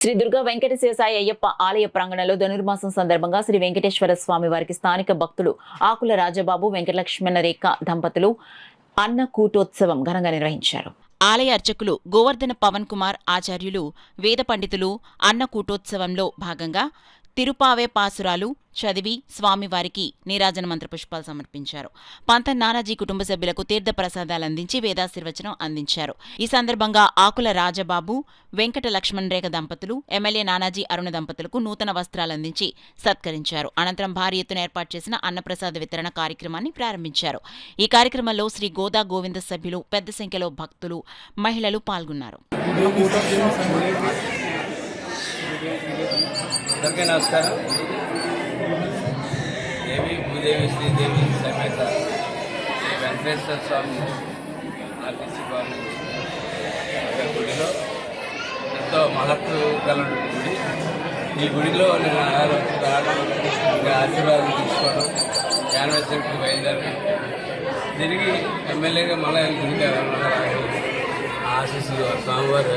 శ్రీ దుర్గా వెంకటేశ్వర సాయి అయ్యప్ప ఆలయ ప్రాంగణంలో ధనుర్మాసం సందర్భంగా శ్రీ వెంకటేశ్వర స్వామి వారికి స్థానిక భక్తులు ఆకుల రాజబాబు వెంకటలక్ష్మణ రేఖ దంపతులు అన్నకూటోత్సవం ఘనంగా నిర్వహించారు. ఆలయ అర్చకులు గోవర్ధన పవన్ కుమార్ ఆచార్యులు వేద పండితులు అన్నకూటోత్సవంలో భాగంగా తిరుపావే పాసురాలు చదివి స్వామివారికి నీరాజన మంత్ర పుష్పాలు సమర్పించారు. పంత నానాజీ కుటుంబ సభ్యులకు తీర్థ ప్రసాదాలు అందించి వేదాశీర్వచనం అందించారు. ఈ సందర్భంగా ఆకుల రాజబాబు వెంకట లక్ష్మణ్ రేఖ దంపతులు ఎమ్మెల్యే నానాజీ అరుణ దంపతులకు నూతన వస్త్రాలు అందించి సత్కరించారు. అనంతరం భారీ ఎత్తున ఏర్పాటు చేసిన అన్నప్రసాద వితరణ కార్యక్రమాన్ని ప్రారంభించారు. ఈ కార్యక్రమంలో శ్రీ గోదా గోవింద సభ్యులు పెద్ద సంఖ్యలో భక్తులు మహిళలు పాల్గొన్నారు. అందరికీ నమస్కారం. దేవి భూదేవి శ్రీదేవి సమేత శ్రీ వెంకటేశ్వర స్వామి ఆర్టీసీ వారి గుడిలో ఎంతో మహత్తు గల గుడి. ఈ గుడిలో నేను రావడం ఇంకా ఆశీర్వాదం తీసుకోవడం యానివర్సరీకి బయలుదేరడం తిరిగి ఎమ్మెల్యేగా మళ్ళీ గుడికి ఆశీస్సులు స్వామివారు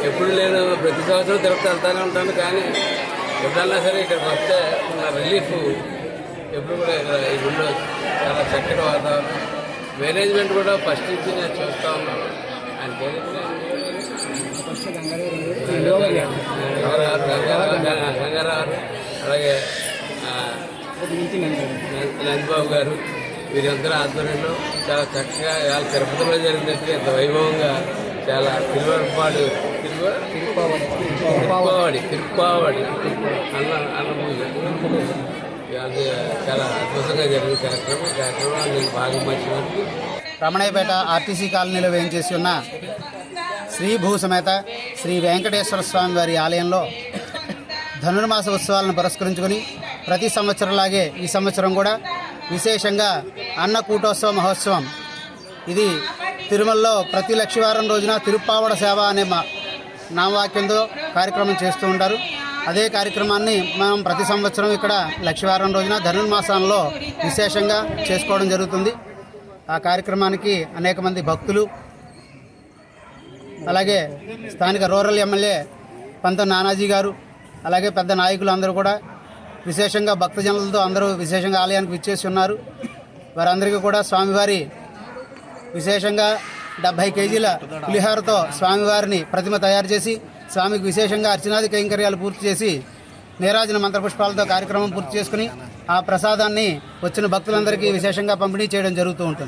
ఎప్పుడు నేను ప్రతి సంవత్సరం తిరుపతి వెళ్తూనే ఉంటాను. కానీ ఎప్పుడన్నా సరే ఇక్కడికి వస్తే నా రిలీఫ్ ఎప్పుడు కూడా ఈ గుడిలో చాలా చక్కటి వాతావరణం, మేనేజ్మెంట్ కూడా ఫస్ట్ నుంచి నేను చూస్తూ ఉన్నాను. ఆయన పేరు గంగారావు, అలాగే నందిబాబు గారు, వీరందరూ ఆధ్వర్యంలో చాలా చక్కగా ఇవాళ తిరుపతిలో జరిగినట్టుగా ఇంత వైభవంగా చాలా తిరుపావడి అన్న పూజ అది చాలా అద్భుతంగా జరిగిన కార్యక్రమాన్ని నేను బాగా మంచిది. రమణయ్యపేట ఆర్టీసీ కాలనీలో వేయించేసి ఉన్న శ్రీ భూ సమేత శ్రీ వెంకటేశ్వర స్వామి వారి ఆలయంలో ధనుర్మాస ఉత్సవాలను పురస్కరించుకొని ప్రతి సంవత్సరంలాగే ఈ సంవత్సరం కూడా విశేషంగా అన్నకూటోత్సవ మహోత్సవం ఇది తిరుమలలో ప్రతి లక్షవారం రోజున తిరుప్పావడ సేవ అనే నామవాక్యంతో కార్యక్రమం చేస్తూ ఉంటారు. అదే కార్యక్రమాన్ని మనం ప్రతి సంవత్సరం ఇక్కడ లక్షవారం రోజున ధనుర్మాసంలో విశేషంగా చేసుకోవడం జరుగుతుంది. ఆ కార్యక్రమానికి అనేక మంది భక్తులు, అలాగే స్థానిక రూరల్ ఎమ్మెల్యే పంత నానాజీ గారు, అలాగే పెద్ద నాయకులు అందరూ కూడా విశేషంగా భక్తజనులతో అందరూ విశేషంగా ఆలయానికి విచ్చేసి ఉన్నారు. వారందరికీ కూడా స్వామివారి విశేషంగా 70 కేజీల పులిహారతో స్వామివారిని ప్రతిమ తయారు చేసి స్వామికి విశేషంగా అర్చనాది కైంకర్యాలు పూర్తి చేసి నీరాజన మంత్రపుష్పాలతో కార్యక్రమం పూర్తి చేసుకుని ఆ ప్రసాదాన్ని వచ్చిన భక్తులందరికీ విశేషంగా పంపిణీ చేయడం జరుగుతూ ఉంటుంది.